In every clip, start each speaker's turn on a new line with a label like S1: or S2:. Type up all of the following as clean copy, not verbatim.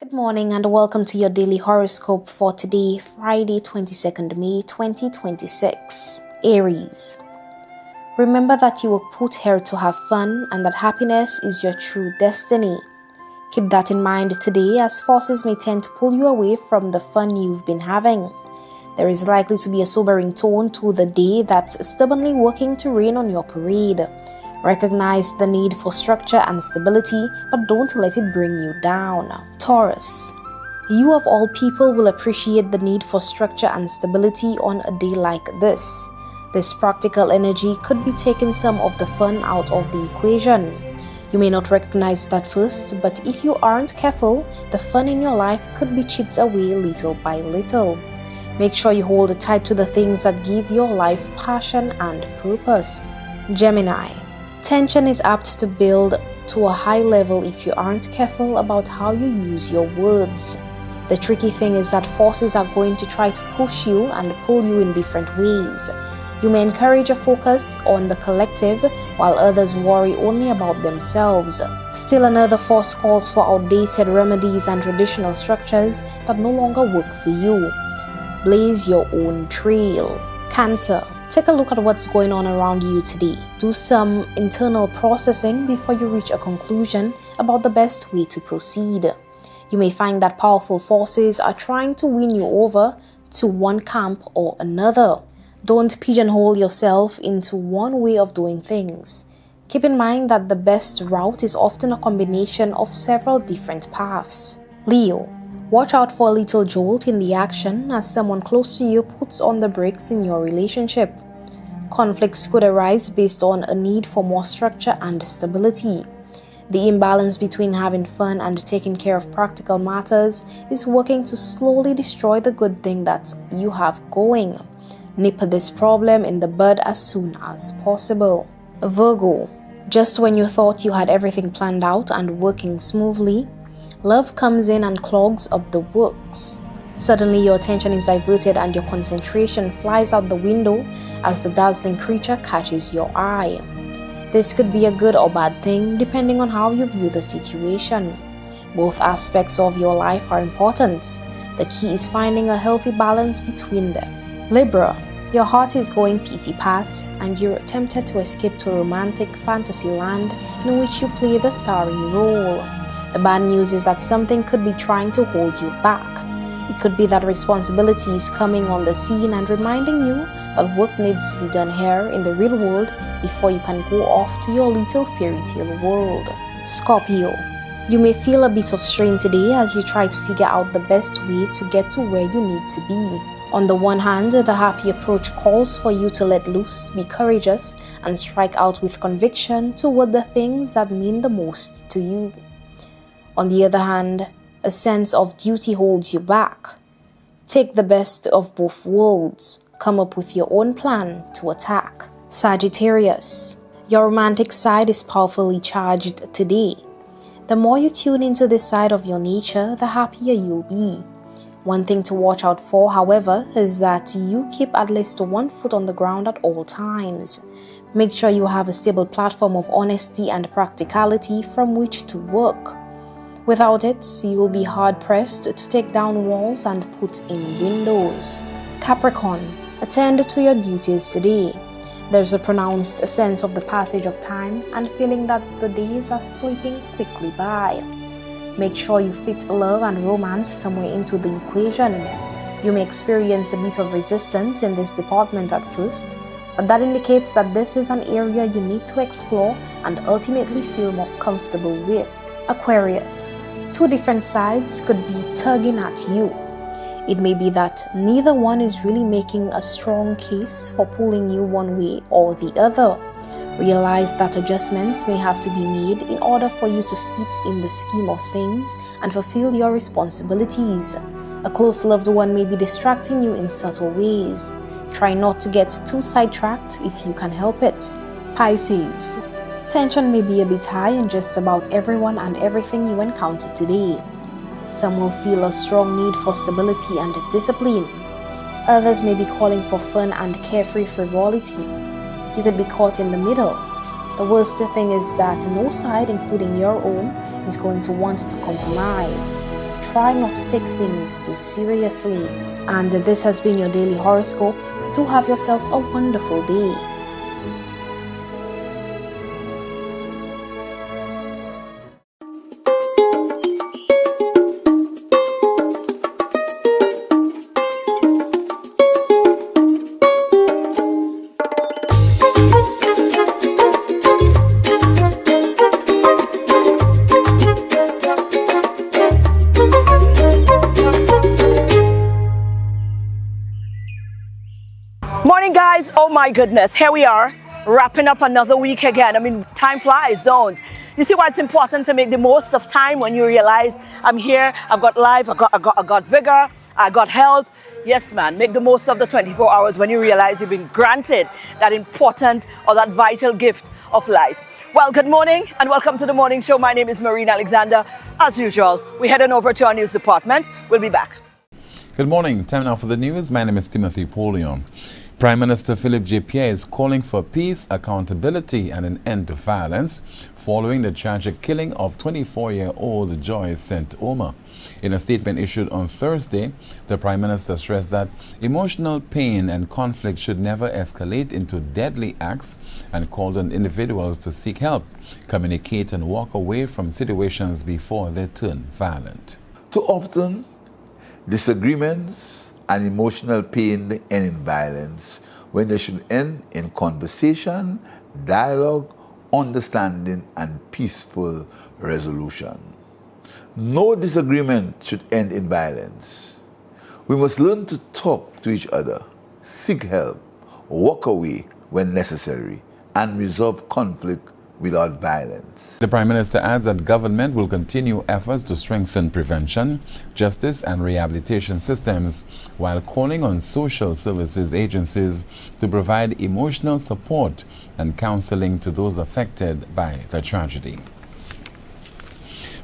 S1: Good morning and welcome to your daily horoscope for today, Friday, 22nd May 2026. Aries. Remember that you were put here to have fun and that happiness is your true destiny. Keep that in mind today, as forces may tend to pull you away from the fun you've been having. There is likely to be a sobering tone to the day that's stubbornly working to rain on your parade. Recognize the need for structure and stability, but don't let it bring you down. Taurus. You of all people will appreciate the need for structure and stability on a day like this. This practical energy could be taking some of the fun out of the equation. You may not recognize it at first, but if you aren't careful, the fun in your life could be chipped away little by little. Make sure you hold tight to the things that give your life passion and purpose. Gemini. Tension is apt to build to a high level if you aren't careful about how you use your words. The tricky thing is that forces are going to try to push you and pull you in different ways. You may encourage a focus on the collective while others worry only about themselves. Still another force calls for outdated remedies and traditional structures that no longer work for you. Blaze your own trail. Cancer. Take a look at what's going on around you today. Do some internal processing before you reach a conclusion about the best way to proceed. You may find that powerful forces are trying to win you over to one camp or another. Don't pigeonhole yourself into one way of doing things. Keep in mind that the best route is often a combination of several different paths. Leo. Watch out for a little jolt in the action as someone close to you puts on the brakes in your relationship. Conflicts could arise based on a need for more structure and stability. The imbalance between having fun and taking care of practical matters is working to slowly destroy the good thing that you have going. Nip this problem in the bud as soon as possible. Virgo. Just when you thought you had everything planned out and working smoothly, love comes in and clogs up the works. Suddenly your attention is diverted and your concentration flies out the window as the dazzling creature catches your eye. This could be a good or bad thing depending on how you view the situation. Both aspects of your life are important. The key is finding a healthy balance between them. Libra. Your heart is going pity-pat and you're tempted to escape to a romantic fantasy land in which you play the starring role. The bad news is that something could be trying to hold you back. It could be that responsibility is coming on the scene and reminding you that work needs to be done here in the real world before you can go off to your little fairy tale world. Scorpio. You may feel a bit of strain today as you try to figure out the best way to get to where you need to be. On the one hand, the happy approach calls for you to let loose, be courageous, and strike out with conviction toward the things that mean the most to you. On the other hand, a sense of duty holds you back. Take the best of both worlds. Come up with your own plan to attack. Sagittarius. Your romantic side is powerfully charged today. The more you tune into this side of your nature, the happier you'll be. One thing to watch out for, however, is that you keep at least one foot on the ground at all times. Make sure you have a stable platform of honesty and practicality from which to work. Without it, you will be hard-pressed to take down walls and put in windows. Capricorn. Attend to your duties today. There's a pronounced sense of the passage of time and feeling that the days are slipping quickly by. Make sure you fit love and romance somewhere into the equation. You may experience a bit of resistance in this department at first, but that indicates that this is an area you need to explore and ultimately feel more comfortable with. Aquarius. Two different sides could be tugging at you. It may be that neither one is really making a strong case for pulling you one way or the other. Realize that adjustments may have to be made in order for you to fit in the scheme of things and fulfill your responsibilities. A close loved one may be distracting you in subtle ways. Try not to get too sidetracked if you can help it. Pisces. Tension may be a bit high in just about everyone and everything you encounter today. Some will feel a strong need for stability and discipline. Others may be calling for fun and carefree frivolity. You could be caught in the middle. The worst thing is that no side, including your own, is going to want to compromise. try not to take things too seriously. And this has been your daily horoscope. Do have yourself a wonderful day.
S2: Morning guys, oh my goodness, here we are wrapping up another week again. I mean, time flies, don't you see why it's important to make the most of time when you realize I'm here, I've got life, I got vigor, I got health. Yes man, make the most of the 24 hours when you realize you've been granted that important or that vital gift of life. Well, good morning and welcome to the morning show. My name is Maureen Alexander. As usual, we're heading over to our news department. We'll be back.
S3: Good morning. Time now for the news. My name is Timothy Paulion. Prime Minister Philip J. Pierre is calling for peace, accountability and an end to violence following the tragic killing of 24-year-old Joyce St. Omer. In a statement issued on Thursday, the Prime Minister stressed that emotional pain and conflict should never escalate into deadly acts and called on individuals to seek help, communicate and walk away from situations before they turn violent.
S4: Too often, disagreements and emotional pain end in violence when they should end in conversation, dialogue, understanding, and peaceful resolution. No disagreement should end in violence. We must learn to talk to each other, seek help, walk away when necessary, and resolve conflict without violence.
S3: The Prime Minister adds that government will continue efforts to strengthen prevention, justice and rehabilitation systems while calling on social services agencies to provide emotional support and counseling to those affected by the tragedy.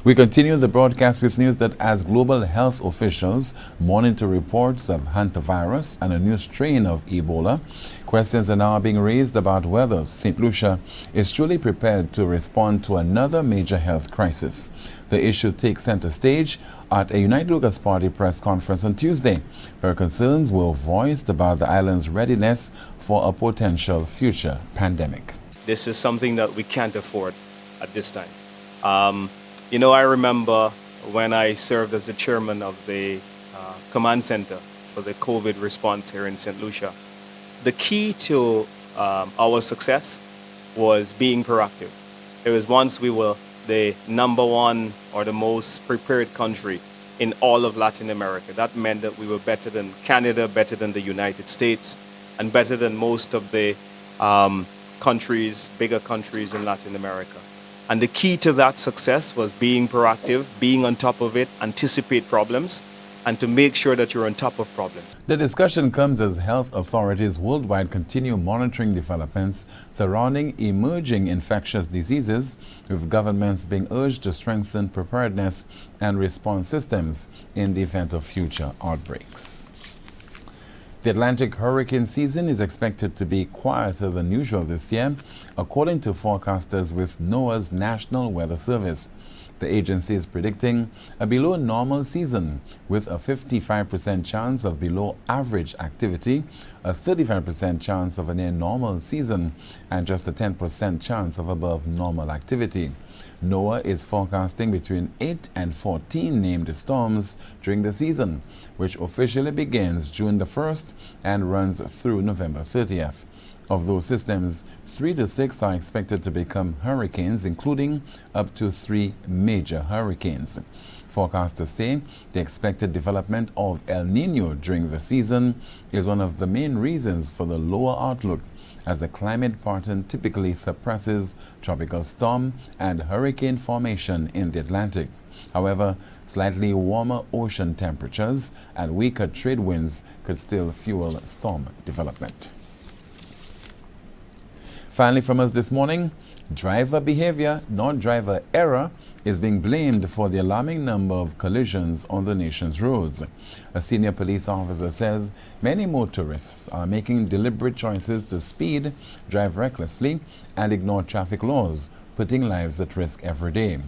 S3: We continue the broadcast with news that as global health officials monitor reports of hantavirus and a new strain of Ebola, questions are now being raised about whether St. Lucia is truly prepared to respond to another major health crisis. The issue takes center stage at a United Lucas Party press conference on Tuesday, where concerns were voiced about the island's readiness for a potential future pandemic.
S5: This is something that we can't afford at this time. You know, I remember when I served as the chairman of the command center for the COVID response here in St. Lucia. The key to our success was being proactive. It was once we were the #1 or the most prepared country in all of Latin America. That meant that we were better than Canada, better than the United States, and better than most of the bigger countries in Latin America. And the key to that success was being proactive, being on top of it, anticipate problems, and to make sure that you're on top of problems.
S3: The discussion comes as health authorities worldwide continue monitoring developments surrounding emerging infectious diseases, with governments being urged to strengthen preparedness and response systems in the event of future outbreaks. The Atlantic hurricane season is expected to be quieter than usual this year, according to forecasters with NOAA's National Weather Service. The agency is predicting a below normal season with a 55% chance of below average activity, a 35% chance of a near normal season, and just a 10% chance of above normal activity. NOAA is forecasting between 8 and 14 named storms during the season, which officially begins June the 1st and runs through November 30th. Of those systems, 3 to 6 are expected to become hurricanes, including up to 3 major hurricanes. Forecasters say the expected development of El Niño during the season is one of the main reasons for the lower outlook, as the climate pattern typically suppresses tropical storm and hurricane formation in the Atlantic. However, slightly warmer ocean temperatures and weaker trade winds could still fuel storm development. Finally from us this morning, driver behavior, not driver error, is being blamed for the alarming number of collisions on the nation's roads. A senior police officer says many motorists are making deliberate choices to speed, drive recklessly, and ignore traffic laws, putting lives at risk every day.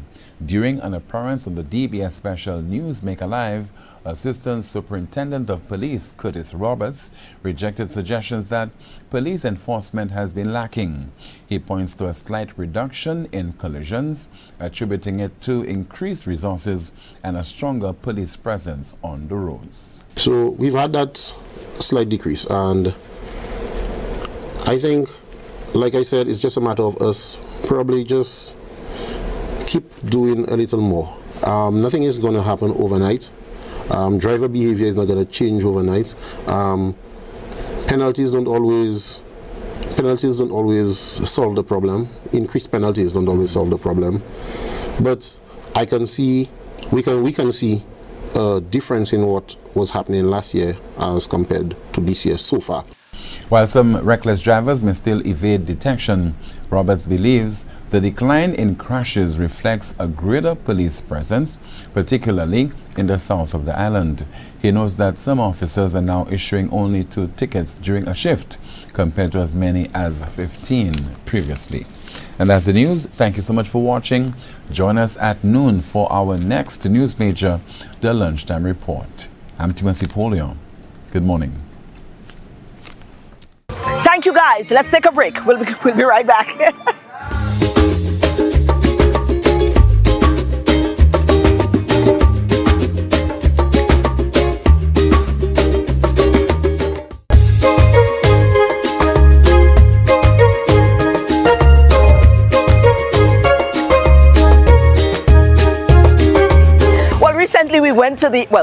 S3: During an appearance on the DBS Special Newsmaker Live, Assistant Superintendent of Police Curtis Roberts rejected suggestions that police enforcement has been lacking. He points to a slight reduction in collisions, attributing it to increased resources and a stronger police presence on the roads.
S6: So we've had that slight decrease, and I think, like I said, it's just a matter of us probably just keep doing a little more. Nothing is going to happen overnight. Driver behavior is not going to change overnight. Penalties don't always solve the problem. Increased penalties don't always solve the problem. But I can see, we can see a difference in what was happening last year as compared to this year so far.
S3: While some reckless drivers may still evade detection, Roberts believes the decline in crashes reflects a greater police presence, particularly in the south of the island. He knows that some officers are now issuing only 2 tickets during a shift, compared to as many as 15 previously. And that's the news. Thank you so much for watching. Join us at noon for our next news major, the Lunchtime Report. I'm Timothy Polion. Good morning.
S2: Thank you, guys. Let's take a break. We'll be right back.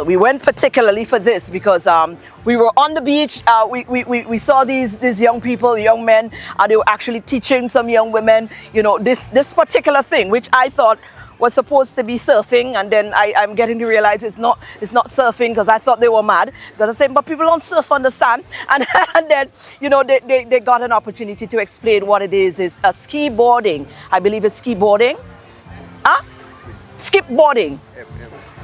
S2: We went particularly for this because we were on the beach. We saw these young people, young men, and they were actually teaching some young women, you know, this particular thing, which I thought was supposed to be surfing, and then I'm getting to realize it's not surfing, because I thought they were mad, because I said, but people don't surf on the sand. And then, you know, they got an opportunity to explain what it is. It's a skiboarding. I believe it's skiboarding. Skipboarding.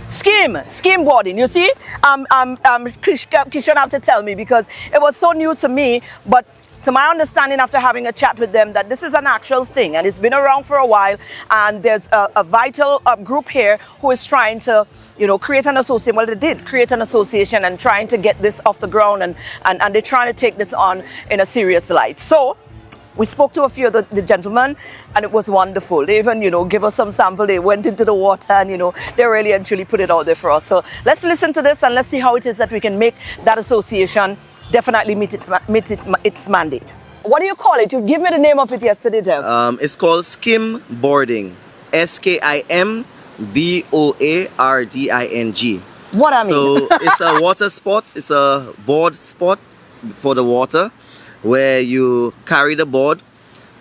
S2: Skimboarding. You see, Kishan have to tell me, because it was so new to me, but to my understanding, after having a chat with them, that this is an actual thing and it's been around for a while, and there's a vital group here who is trying to, you know, create an association. Well, they did create an association and trying to get this off the ground, and they're trying to take this on in a serious light. So we spoke to a few of the gentlemen, and it was wonderful. They even, you know, give us some sample. They went into the water, and, you know, they really and truly put it out there for us. So let's listen to this, and let's see how it is that we can make that association definitely meet its mandate. What do you call it? You give me the name of it yesterday, Dev.
S7: It's called Skimboarding. Skimboarding.
S2: What I mean?
S7: So it's a water sport. It's a board sport for the water, where you carry the board,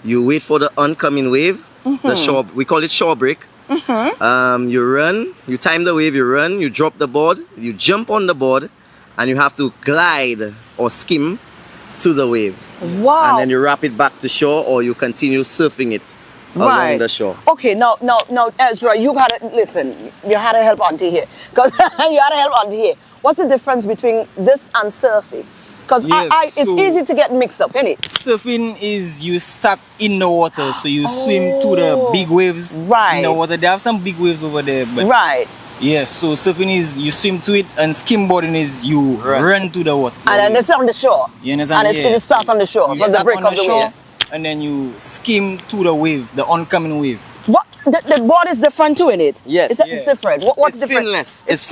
S7: you wait for the oncoming wave, the shore, we call it shore break. You run, you time the wave, you run, you drop the board, you jump on the board, and you have to glide or skim to the wave.
S2: Wow.
S7: And then you wrap it back to shore, or you continue surfing it along the shore.
S2: Okay, now, Ezra, you had to listen. You had to help Auntie here, because you had to help Auntie here. What's the difference between this and surfing? Because
S8: yes,
S2: it's easy to get mixed up, isn't it?
S8: Surfing is you start in the water, so you swim to the big waves in the water. They have some big waves over there. But yes, so surfing is you swim to it, and skimboarding is you run to the water.
S2: And then it's on the shore.
S8: You understand?
S2: And you start on the shore, from the break of the wave.
S8: And then you skim to the wave, the oncoming wave.
S2: What? The board is different too, in it?
S7: Yes.
S2: It's different. What's different?
S7: Finless. It's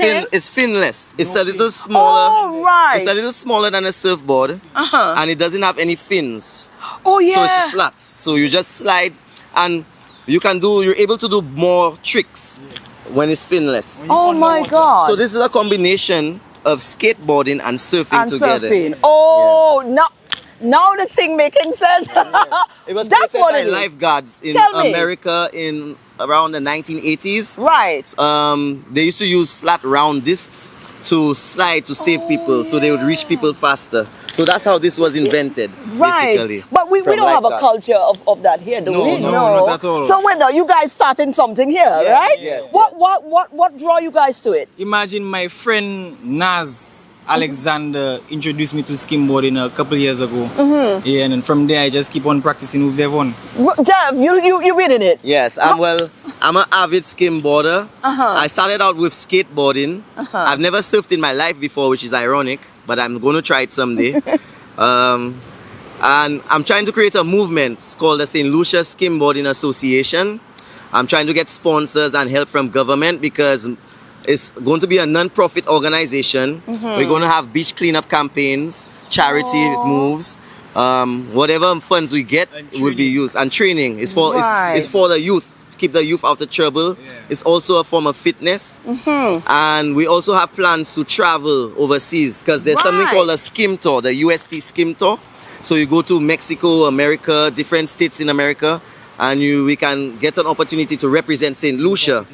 S7: finless. It's a little smaller.
S2: Oh, right.
S7: It's a little smaller than a surfboard. And it doesn't have any fins.
S2: Oh, yeah.
S7: So it's flat. So you just slide, and you're able to do more tricks when it's finless.
S2: Oh my God.
S7: So this is a combination of skateboarding and surfing together.
S2: Oh, now the thing making sense.
S7: It was
S2: That's
S7: created
S2: what
S7: by
S2: it is.
S7: lifeguards in America in around the 1980s.
S2: Right.
S7: They used to use flat round discs to slide to save people, so they would reach people faster. So that's how this was invented, basically.
S2: But we don't have a culture of that here, do we?
S8: No, not at all.
S2: So when you guys starting something here, right?
S7: Yes.
S2: What draw you guys to it?
S8: Imagine my friend Naz Alexander introduced me to skimboarding a couple years ago. Yeah, and then from there I just keep on practicing with Devon.
S2: Jeff, you been in it?
S7: Yes, I'm an avid skimboarder. I started out with skateboarding. I've never surfed in my life before, which is ironic, but I'm going to try it someday. And I'm trying to create a movement. It's called the St. Lucia Skimboarding Association. I'm trying to get sponsors and help from government because it's going to be a non-profit organization. We're going to have beach cleanup campaigns, charity moves. Whatever funds we get will be used. And training is for it's for the youth, to keep the youth out of trouble. It's also a form of fitness. And we also have plans to travel overseas because there's something called a skim tour, the UST skim tour. So you go to Mexico, America, different states in America, and we can get an opportunity to represent St. Lucia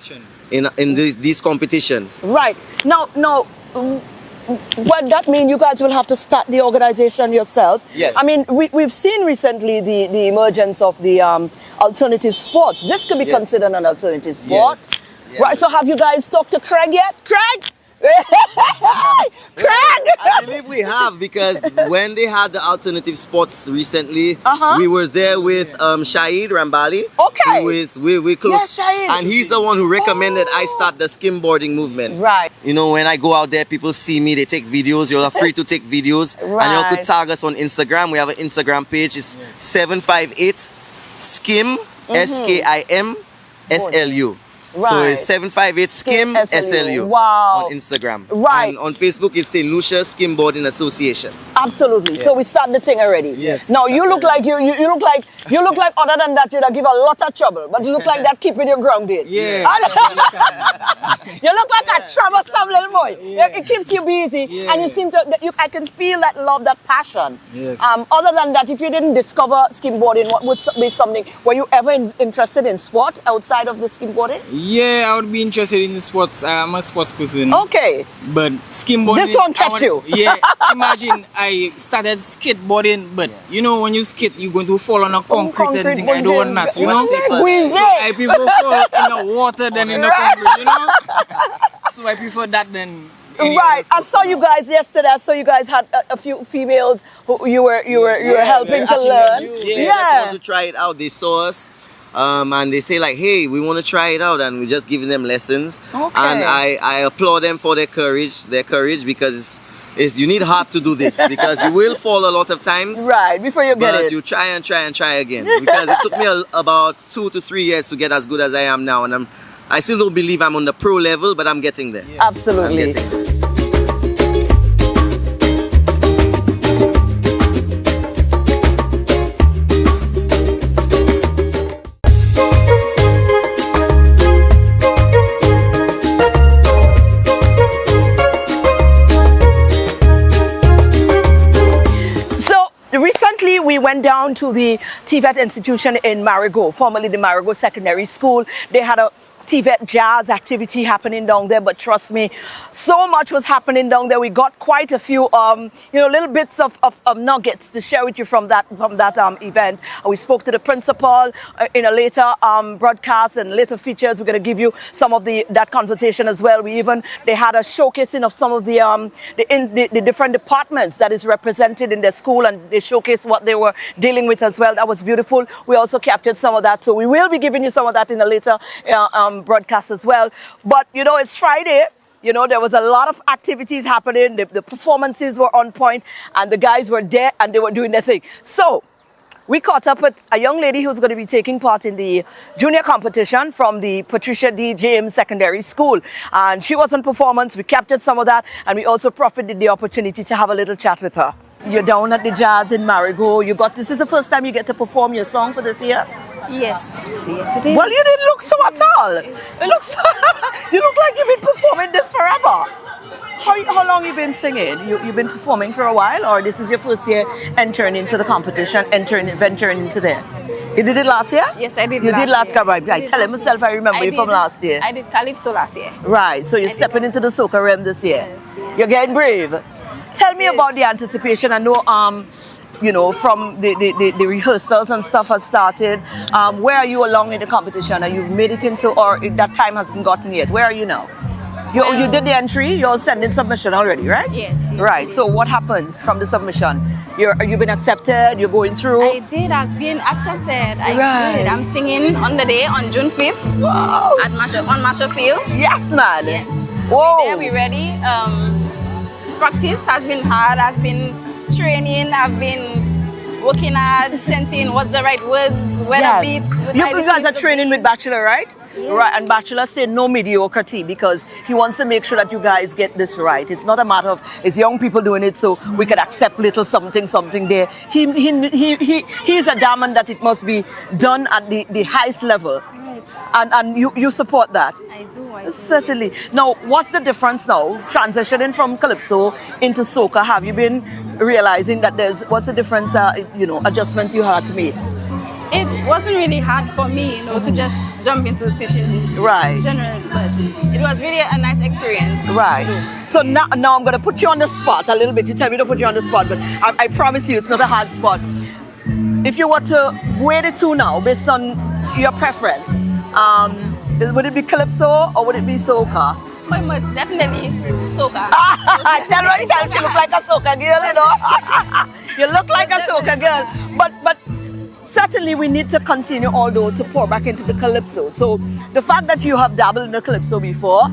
S7: in these competitions.
S2: Right. Now, what that mean? You guys will have to start the organization yourselves.
S7: Yes.
S2: I mean, we've seen recently the emergence of the alternative sports. This could be considered an alternative sport.
S7: Yes.
S2: Right. So have you guys talked to Craig yet? Craig? Craig!
S7: I believe we have, because when they had the alternative sports recently, we were there with Shahid Rambali.
S2: Okay.
S7: Who is we close.
S2: Yes, Shahid.
S7: And he's the one who recommended I start the skimboarding movement.
S2: Right.
S7: You know, when I go out there, people see me, they take videos. You're free to take videos.
S2: Right.
S7: And you could tag us on Instagram. We have an Instagram page. It's 758 Skim SKIM SLU. So it's 758 Skim SLU on Instagram.
S2: Right.
S7: And on Facebook it's St. Lucia Skimboarding Association.
S2: Absolutely. So we start the thing already.
S7: Yes.
S2: Now you look like you look like other than that you'd give a lot of trouble, but you look like that keeping you grounded.
S8: Yeah.
S2: You look like a troublesome little boy. It keeps you busy, and you seem to. I can feel that love, that passion.
S8: Yes.
S2: Other than that, if you didn't discover skimboarding, what would be something? Were you ever interested in sport outside of the skimboarding?
S8: Yeah, I would be interested in the sports. I'm a sports person.
S2: Okay.
S8: But skimboarding.
S2: This won't catch you.
S8: Yeah. Imagine I started skateboarding, but you know when you skate, you're going to fall on a concrete and think I don't want that, you know? So I prefer fall in the water than in the concrete, you know? So I prefer that than.
S2: Right. I saw you guys yesterday. I saw you guys had a few females who you were helping to learn.
S7: They just want to try it out. They saw us. And they say like, hey, we want to try it out, and we're just giving them lessons.
S2: Okay.
S7: And I applaud them for their courage because you need heart to do this, because you will fall a lot of times.
S2: Right, before you get it.
S7: But you try and try and try again. Because it took me about 2 to 3 years to get as good as I am now, and I still don't believe I'm on the pro level, but I'm getting there.
S2: Absolutely.
S7: I'm getting there.
S2: Recently, we went down to the TVET institution in Marigot, formerly the Marigot Secondary School. They had a TVET jazz activity happening down there, but trust me, so much was happening down there. We got quite a few, little bits of nuggets to share with you from that event. We spoke to the principal in a later broadcast and later features. We're going to give you some of that conversation as well. They had a showcasing of some of the different departments that is represented in their school, and they showcased what they were dealing with as well. That was beautiful. We also captured some of that, so we will be giving you some of that in a later broadcast as well. But it's Friday. There was a lot of activities happening. The performances were on point, and the guys were there and they were doing their thing. So we caught up with a young lady who's going to be taking part in the junior competition from the Patricia D. James Secondary School. And she was on performance. We captured some of that, and we also profited the opportunity to have a little chat with her. You're down at the Jazz in Marigot. This is the first time you get to perform your song for this year?
S9: Yes, it is.
S2: Well, you didn't look so at all. You look like you've been performing this forever. How long you been singing? You've been performing for a while, or this is your first year entering into the competition, venturing into there? You did it last year?
S9: Yes, I did.
S2: You did last year, right? I tell myself I remember you from last year.
S9: I did Calypso last year.
S2: Right, so you're stepping into the soca realm this year.
S9: Yes.
S2: You're getting brave. Tell me about the anticipation. I know, from the rehearsals and stuff has started. Where are you along in the competition? Are you made it into, or that time hasn't gotten yet? Where are you now? You did the entry. You're sending submission already, right?
S9: Yes.
S2: Right. So what happened from the submission? You've been accepted. You're going through.
S9: I did. I've been accepted. I
S2: Right.
S9: did. I'm singing on the day on June 5th at Marshall Field.
S2: Yes, man.
S9: Yes.
S2: Whoa.
S9: There we ready. Practice has been hard. Has been training. I've been working hard, thinking what's the right words, where the beats.
S2: You guys are training with Bachelor, right?
S9: Yes.
S2: Right, and Bachelor said no mediocrity because he wants to make sure that you guys get this right. It's not a matter of it's young people doing it, so we could accept little something there. He's a diamond that it must be done at the highest level.
S9: Right.
S2: And you support that.
S9: I do.
S2: Certainly. Now, what's the difference now? Transitioning from Calypso into Soca, have you been realizing that what's the difference, adjustments you had to make?
S9: It wasn't really hard for me, to just jump into switching genres, but it was really a nice experience.
S2: Right. So now I'm going to put you on the spot a little bit. You tell me to put you on the spot, but I promise you it's not a hard spot. If you were to weight the two now, based on your preference, would it be Calypso or would it be Soca?
S9: Well, most definitely Soca.
S2: Tell yourself you look like a Soca girl, You look like a Soca girl. But certainly we need to continue, although, to pour back into the Calypso. So the fact that you have dabbled in the Calypso before,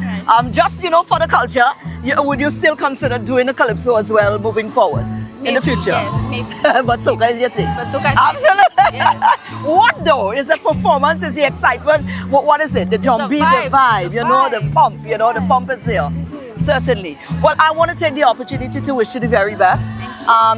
S2: just, for the culture, would you still consider doing the Calypso as well moving forward? In the future?
S9: Yes, maybe.
S2: But Soca is your thing.
S9: But Soca is
S2: absolutely.
S9: Yes.
S2: What though? Is the performance? Is the excitement? What is it? The drum beat, the vibe, the pump, the pump is there. Certainly. Well, I want to take the opportunity to wish you the very best.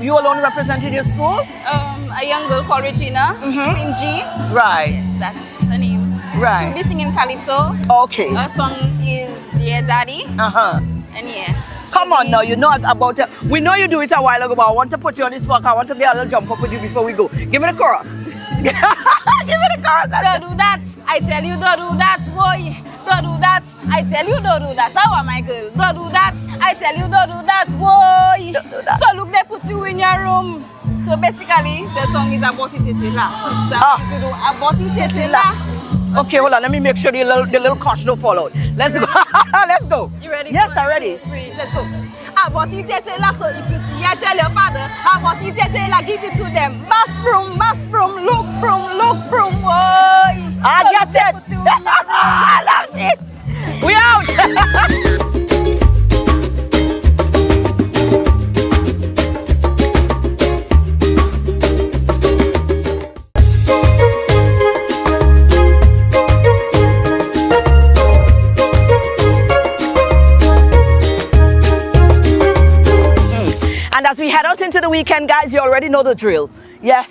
S2: You alone representing your school?
S9: A young girl called Regina, Queen G.
S2: Right.
S9: Yes, that's her name.
S2: Right.
S9: She'll be singing Calypso.
S2: Okay.
S9: Her song is Dear Daddy. And yeah.
S2: Come on now, you know about it. We know you do it a while ago, but I want to put you on this spot. I want to get a little jump up with you before we go. Give me the chorus. Give me the chorus.
S9: Don't do that. I tell you, don't do that, boy. Don't do that. I tell you, don't do that. How am I, girl? Don't do that. I tell you, don't do that, boy.
S2: Don't do that.
S9: So look, they put you in your room. So basically, the song is about it, So I want you to do about it,
S2: Okay, hold on. Let me make sure the little cosh don't fall out. Let's go. Let's go.
S9: You ready?
S2: Yes,
S9: 1,
S2: I'm ready.
S9: 2, 3, let's go. About it, so if you see, I tell your father. About it, give it to them. Bass broom, look broom, boy.
S2: I get it. I love it. We out. And as we head out into the weekend, guys, you already know the drill. Yes,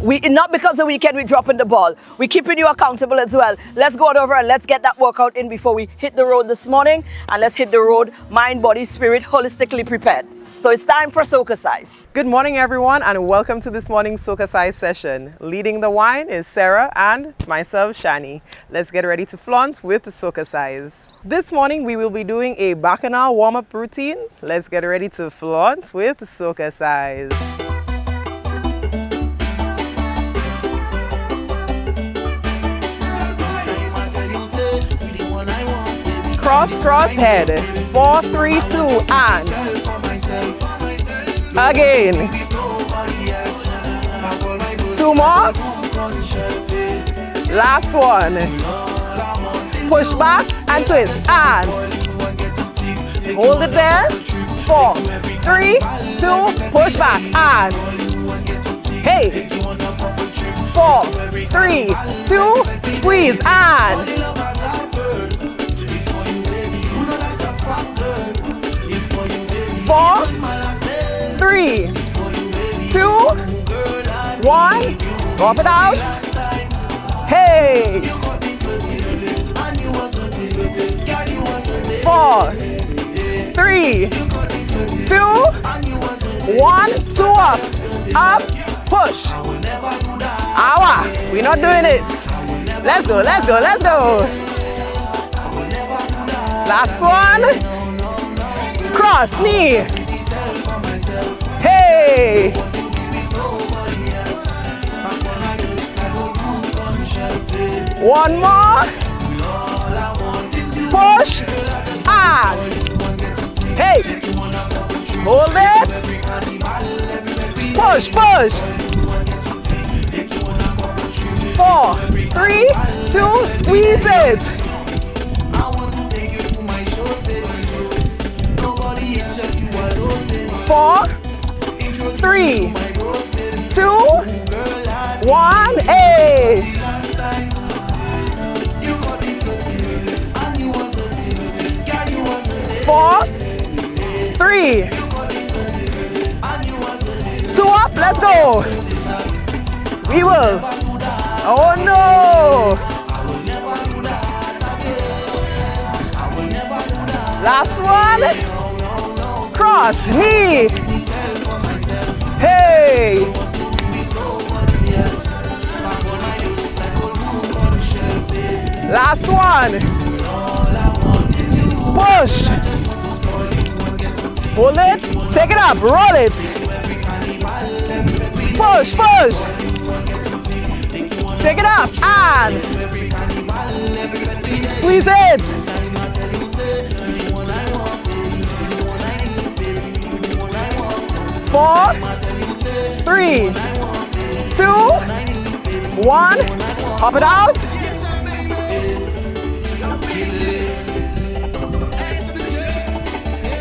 S2: not because the weekend we're dropping the ball. We're keeping you accountable as well. Let's go on over and let's get that workout in before we hit the road this morning. And let's hit the road, mind, body, spirit, holistically prepared. So it's time for SocaCize.
S10: Good morning, everyone, and welcome to this morning's SocaCize session. Leading the wine is Sarah and myself, Shani. Let's get ready to flaunt with the SocaCize. This morning, we will be doing a Bacchanal warm-up routine. Let's get ready to flaunt with the SocaCize. Cross, cross, head. 4, 3, 2, and... Again. 2 more. Last one. Push back and twist. And hold it there. 4, 3, 2, push back. And hey. 4, 3, 2, squeeze. And 4, 3, 2, 1, drop it out. Hey! 4, 3, 2, 1, 2 up, push. Awa, we're not doing it. Let's go. Last one. Cross, knee. Hey! One more. Push. And hey, hold it. Push, push. 4, 3, 2, squeeze it. 4, 3, 2, 1, hey. 4, 3, 2 up, let's go. We will. Oh no. Last one. Cross, knee. Hey. Last one. Push. Hold it. Take it up. Roll it. Push, push. Take it up. And squeeze it. 4, 3, 2, 1. Pop it out.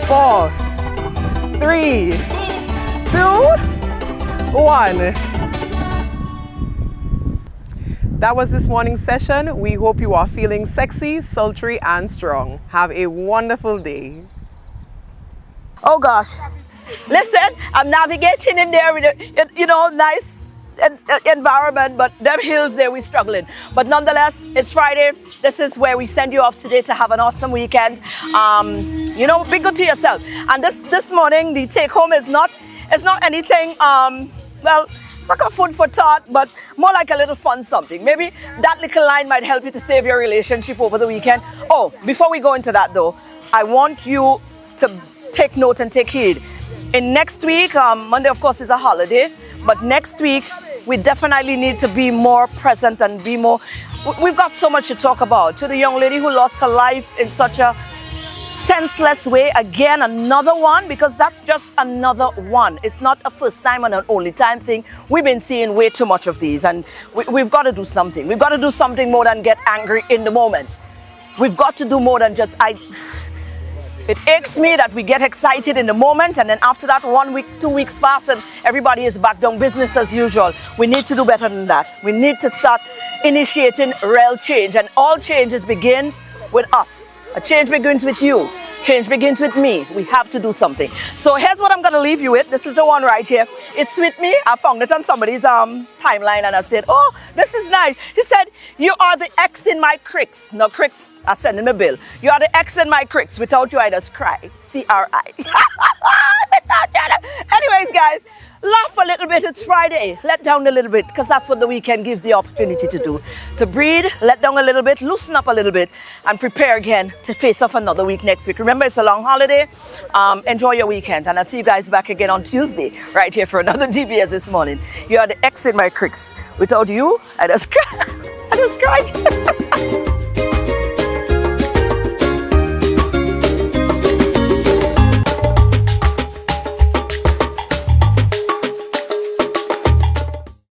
S10: Four, 3, 2, 1. That was this morning's session. We hope you are feeling sexy, sultry, and strong. Have a wonderful day.
S2: Oh gosh. Listen, I'm navigating in there with a, nice environment, but them hills there, we're struggling. But nonetheless, it's Friday. This is where we send you off today to have an awesome weekend. Be good to yourself. And this morning, the take home is not anything, like a food for thought, but more like a little fun something. Maybe that little line might help you to save your relationship over the weekend. Oh, before we go into that though, I want you to take note and take heed. In next week, Monday of course is a holiday, but next week we definitely need to be more present and be more, we've got so much to talk about. To the young lady who lost her life in such a senseless way, again, another one, because that's just another one. It's not a first time and an only time thing. We've been seeing way too much of these, and we've got to do something. We've got to do something more than get angry in the moment. We've got to do more than just, it aches me that we get excited in the moment, and then after that 1 week, 2 weeks pass and everybody is back down business as usual. We need to do better than that. We need to start initiating real change, and all changes begins with us. A change begins with you. Change begins with me. We have to do something. So here's what I'm going to leave you with. This is the one right here. It's with me. I found it on somebody's timeline, and I said, oh, this is nice. He said, you are the X in my cricks. No, cricks are sending me a bill. You are the X in my cricks. Without you, I just cry. C-R-I. Anyways, guys, laugh a little bit. It's Friday. Let down a little bit, because that's what the weekend gives the opportunity to do. To breathe, let down a little bit, loosen up a little bit, and prepare again to face off another week next week. Remember, it's a long holiday. Enjoy your weekend, and I'll see you guys back again on Tuesday, right here for another DBS this morning. You are the X in my cricks. Without you, I just cried.